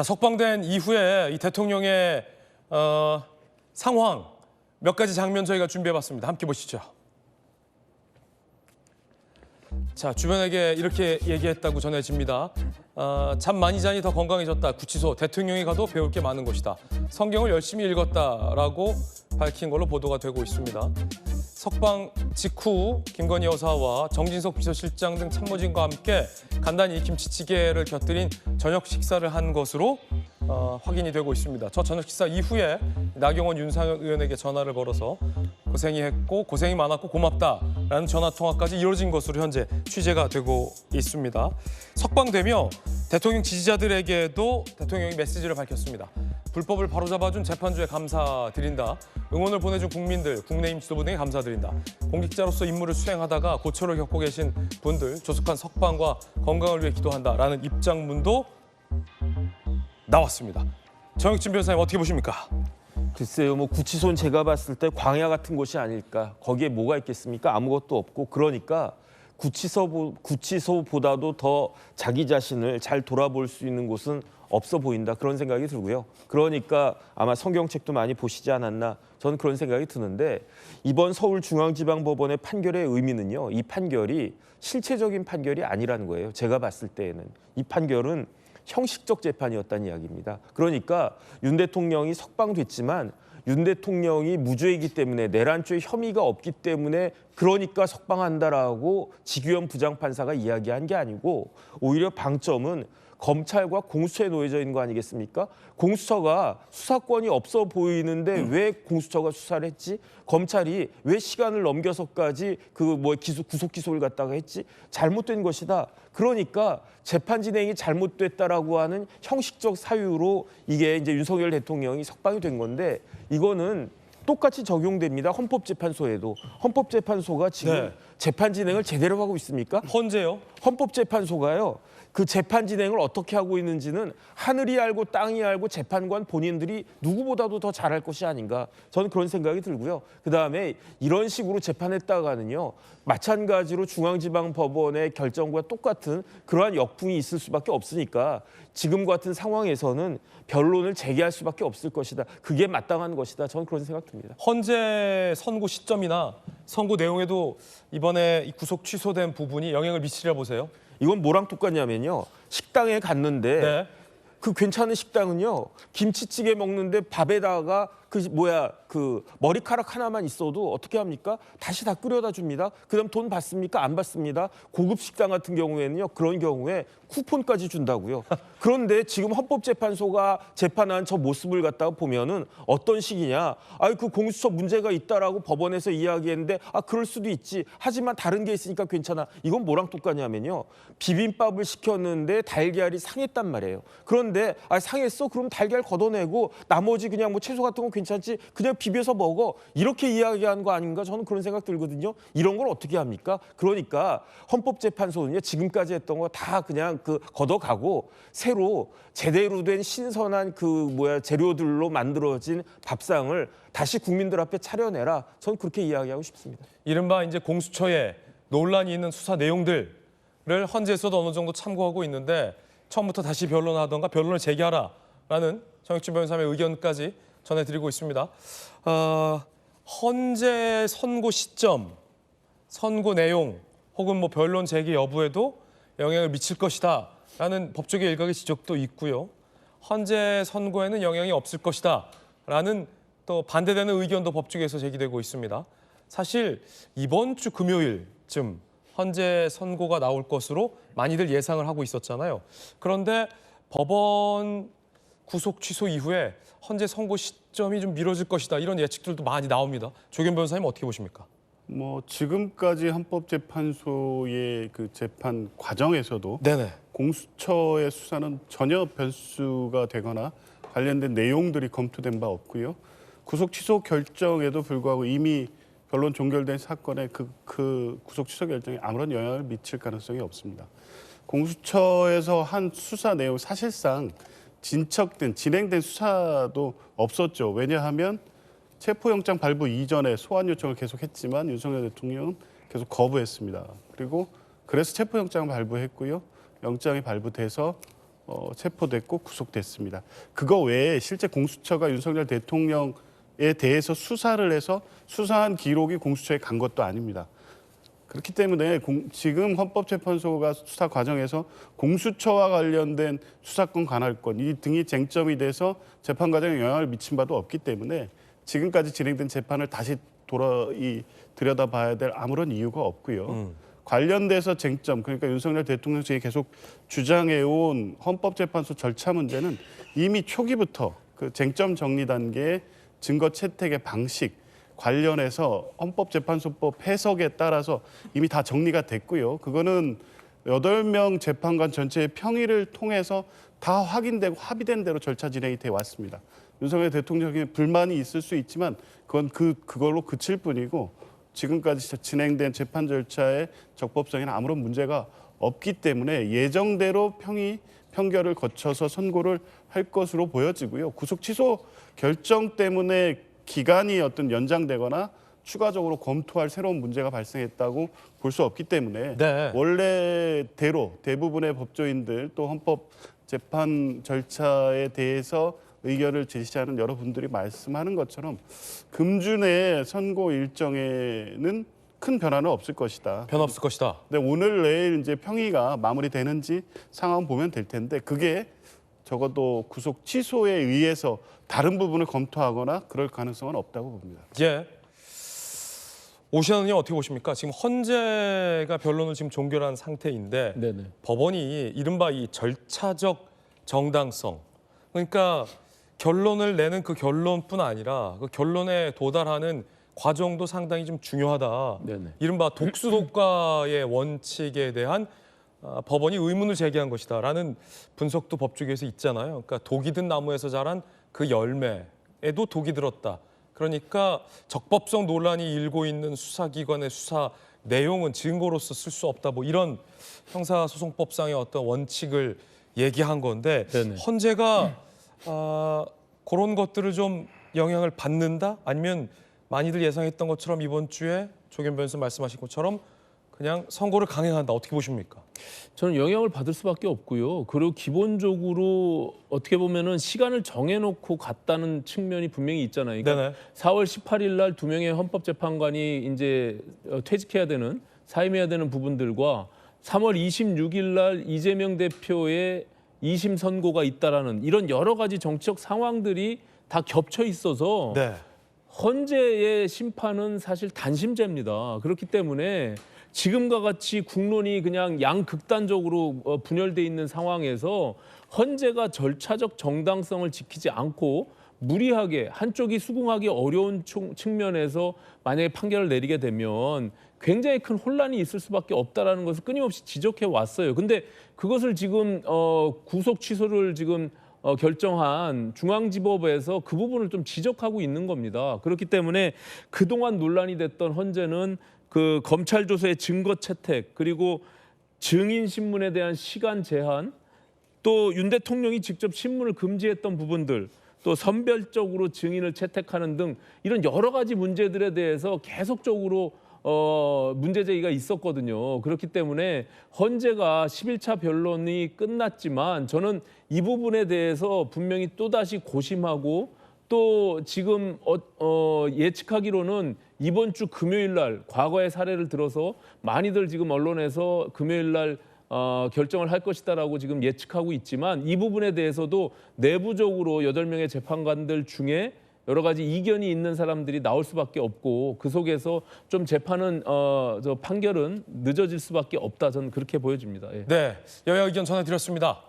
자, 석방된 이후에 이 대통령의 상황 몇 가지 장면 저희가 준비해봤습니다. 함께 보시죠. 자, 주변에게 이렇게 얘기했다고 전해집니다. 잠 많이 자니 더 건강해졌다. 구치소 대통령이 가도 배울 게 많은 곳이다. 성경을 열심히 읽었다라고 밝힌 걸로 보도가 되고 있습니다. 석방 직후 김건희 여사와 정진석 비서실장 등 참모진과 함께 간단히 김치찌개를 곁들인 저녁 식사를 한 것으로 확인이 되고 있습니다. 저 저녁 식사 이후에 나경원 윤상현 의원에게 전화를 걸어서 고생이 했고 고생이 많았고 고맙다라는 전화 통화까지 이루어진 것으로 현재 취재가 되고 있습니다. 석방되며 대통령 지지자들에게도 대통령이 메시지를 밝혔습니다. 불법을 바로잡아준 재판부에 감사드린다. 응원을 보내준 국민들, 국민의힘 지도부 등에 감사드린다. 공직자로서 임무를 수행하다가 고초를 겪고 계신 분들 조속한 석방과 건강을 위해 기도한다라는 입장문도 나왔습니다. 정혁진 변호사님 어떻게 보십니까? 글쎄요, 뭐 구치소는 제가 봤을 때 광야 같은 곳이 아닐까. 거기에 뭐가 있겠습니까? 아무것도 없고. 그러니까 구치소보다도 더 자기 자신을 잘 돌아볼 수 있는 곳은 없어 보인다. 그런 생각이 들고요. 그러니까 아마 성경책도 많이 보시지 않았나. 저는 그런 생각이 드는데 이번 서울중앙지방법원의 판결의 의미는요. 이 판결이 실체적인 판결이 아니라는 거예요. 제가 봤을 때에는. 이 판결은 형식적 재판이었다는 이야기입니다. 그러니까 윤 대통령이 석방됐지만 윤 대통령이 무죄이기 때문에 내란죄 혐의가 없기 때문에 그러니까 석방한다라고 지규현 부장판사가 이야기한 게 아니고 오히려 방점은 검찰과 공수처에 놓여져 있는 거 아니겠습니까? 공수처가 수사권이 없어 보이는데 왜 공수처가 수사를 했지? 검찰이 왜 시간을 넘겨서까지 구속 기소를 갖다가 했지? 잘못된 것이다. 그러니까 재판 진행이 잘못됐다라고 하는 형식적 사유로 이게 이제 윤석열 대통령이 석방이 된 건데 이거는 똑같이 적용됩니다. 헌법재판소에도. 헌법재판소가 지금 재판 진행을 제대로 하고 있습니까? 헌재요? 헌법재판소가요. 그 재판 진행을 어떻게 하고 있는지는 하늘이 알고 땅이 알고 재판관 본인들이 누구보다도 더 잘할 것이 아닌가. 저는 그런 생각이 들고요. 그다음에 이런 식으로 재판했다가는요. 마찬가지로 중앙지방법원의 결정과 똑같은 그러한 역풍이 있을 수밖에 없으니까 지금 같은 상황에서는 변론을 재개할 수밖에 없을 것이다. 그게 마땅한 것이다. 저는 그런 생각 듭니다. 헌재 선고 시점이나 선고 내용에도 이번에 이 구속 취소된 부분이 영향을 미치리라 보세요? 이건 뭐랑 똑같냐면요. 식당에 갔는데 그 괜찮은 식당은요. 김치찌개 먹는데 밥에다가 그 머리카락 하나만 있어도 어떻게 합니까? 다시 다 끓여다 줍니다. 그다음 돈 받습니까? 안 받습니다. 고급 식당 같은 경우에는요. 그런 경우에 쿠폰까지 준다고요. 그런데 지금 헌법재판소가 재판한 저 모습을 갖다가 보면은 어떤 식이냐? 그 공수처 문제가 있다라고 법원에서 이야기했는데 그럴 수도 있지. 하지만 다른 게 있으니까 괜찮아. 이건 뭐랑 똑같냐면요. 비빔밥을 시켰는데 달걀이 상했단 말이에요. 그런데 상했어? 그럼 달걀 걷어내고 나머지 그냥 뭐 채소 같은 거 괜찮지? 그냥 비벼서 먹어. 이렇게 이야기하는 거 아닌가? 저는 그런 생각 들거든요. 이런 걸 어떻게 합니까? 그러니까 헌법재판소는요. 지금까지 했던 거 다 그냥 걷어가고 새로 제대로 된 신선한 재료들로 만들어진 밥상을 다시 국민들 앞에 차려내라. 저는 그렇게 이야기하고 싶습니다. 이른바 이제 공수처에 논란이 있는 수사 내용들을 헌재에서도 어느 정도 참고하고 있는데 처음부터 다시 변론하던가 변론을 재개하라라는 정혁진 변호사의 의견까지 전해드리고 있습니다. 헌재 선고 시점, 선고 내용 혹은 뭐 변론 재개 여부에도 영향을 미칠 것이다라는 법조계 일각의 지적도 있고요. 헌재 선고에는 영향이 없을 것이다라는 또 반대되는 의견도 법조계에서 제기되고 있습니다. 사실 이번 주 금요일쯤 헌재 선고가 나올 것으로 많이들 예상을 하고 있었잖아요. 그런데 법원 구속 취소 이후에 헌재 선고 시점이 좀 미뤄질 것이다. 이런 예측들도 많이 나옵니다. 조경 변호사님 어떻게 보십니까? 지금까지 헌법재판소의 그 재판 과정에서도 네네. 공수처의 수사는 전혀 변수가 되거나 관련된 내용들이 검토된 바 없고요. 구속 취소 결정에도 불구하고 이미 변론 종결된 사건에 그 구속 취소 결정에 아무런 영향을 미칠 가능성이 없습니다. 공수처에서 한 수사 내용 사실상 진행된 수사도 없었죠. 왜냐하면 체포영장 발부 이전에 소환 요청을 계속했지만 윤석열 대통령은 계속 거부했습니다. 그래서 체포영장 발부했고요. 영장이 발부돼서 체포됐고 구속됐습니다. 그거 외에 실제 공수처가 윤석열 대통령에 대해서 수사를 해서 수사한 기록이 공수처에 간 것도 아닙니다. 그렇기 때문에 지금 헌법재판소가 수사 과정에서 공수처와 관련된 수사권 관할권 이 등이 쟁점이 돼서 재판 과정에 영향을 미친 바도 없기 때문에 지금까지 진행된 재판을 다시 들여다봐야 될 아무런 이유가 없고요. 관련돼서 쟁점 그러니까 윤석열 대통령 측이 계속 주장해온 헌법재판소 절차 문제는 이미 초기부터 그 쟁점 정리 단계의 증거 채택의 방식 관련해서 헌법재판소법 해석에 따라서 이미 다 정리가 됐고요. 그거는 8명 재판관 전체의 평의를 통해서 다 확인되고 합의된 대로 절차 진행이 돼 왔습니다. 윤석열 대통령에 불만이 있을 수 있지만 그건 그걸로 그칠 뿐이고 지금까지 진행된 재판 절차의 적법성에는 아무런 문제가 없기 때문에 예정대로 평결을 거쳐서 선고를 할 것으로 보여지고요. 구속 취소 결정 때문에 기간이 어떤 연장되거나 추가적으로 검토할 새로운 문제가 발생했다고 볼 수 없기 때문에 네. 원래대로 대부분의 법조인들 또 헌법 재판 절차에 대해서 의견을 제시하는 여러분들이 말씀하는 것처럼 금주내 선고 일정에는 큰 변화는 없을 것이다. 변화 없을 것이다. 근데 오늘 내일 이제 평의가 마무리되는지 상황 보면 될 텐데 그게 적어도 구속 취소에 의해서 다른 부분을 검토하거나 그럴 가능성은 없다고 봅니다. 예. 오신환 의원 어떻게 보십니까? 지금 헌재가 변론을 지금 종결한 상태인데 네네. 법원이 이른바 이 절차적 정당성 그러니까 결론을 내는 그 결론뿐 아니라 그 결론에 도달하는 과정도 상당히 좀 중요하다. 네네. 이른바 독수독과의 원칙에 대한 법원이 의문을 제기한 것이다라는 분석도 법조계에서 있잖아요. 그러니까 독이 든 나무에서 자란 그 열매에도 독이 들었다. 그러니까 적법성 논란이 일고 있는 수사기관의 수사 내용은 증거로서 쓸 수 없다. 뭐 이런 형사소송법상의 어떤 원칙을 얘기한 건데 네네. 헌재가 그런 것들을 좀 영향을 받는다? 아니면 많이들 예상했던 것처럼 이번 주에 조경 변호사 말씀하신 것처럼 그냥 선고를 강행한다. 어떻게 보십니까? 저는 영향을 받을 수밖에 없고요. 그리고 기본적으로 어떻게 보면은 시간을 정해놓고 갔다는 측면이 분명히 있잖아요. 그러니까 네네. 4월 18일 날 2명의 헌법재판관이 이제 퇴직해야 되는 사임해야 되는 부분들과 3월 26일 날 이재명 대표의 2심 선고가 있다라는 이런 여러 가지 정치적 상황들이 다 겹쳐 있어서 네. 헌재의 심판은 사실 단심제입니다. 그렇기 때문에 지금과 같이 국론이 그냥 양극단적으로 분열돼 있는 상황에서 헌재가 절차적 정당성을 지키지 않고 무리하게 한쪽이 수긍하기 어려운 측면에서 만약에 판결을 내리게 되면 굉장히 큰 혼란이 있을 수밖에 없다라는 것을 끊임없이 지적해 왔어요. 근데 그것을 지금 구속 취소를 지금 결정한 중앙지법에서 그 부분을 좀 지적하고 있는 겁니다. 그렇기 때문에 그동안 논란이 됐던 헌재는 그 검찰 조서의 증거 채택 그리고 증인 신문에 대한 시간 제한 또 윤 대통령이 직접 신문을 금지했던 부분들 또 선별적으로 증인을 채택하는 등 이런 여러 가지 문제들에 대해서 계속적으로 문제 제기가 있었거든요. 그렇기 때문에 헌재가 11차 변론이 끝났지만 저는 이 부분에 대해서 분명히 또다시 고심하고 또 지금 예측하기로는 이번 주 금요일 날 과거의 사례를 들어서 많이들 지금 언론에서 금요일 날 결정을 할 것이다라고 지금 예측하고 있지만 이 부분에 대해서도 내부적으로 8명의 재판관들 중에 여러 가지 이견이 있는 사람들이 나올 수밖에 없고 그 속에서 좀 재판은 판결은 늦어질 수밖에 없다. 저는 그렇게 보여집니다. 예. 네. 여야 의견 전해드렸습니다.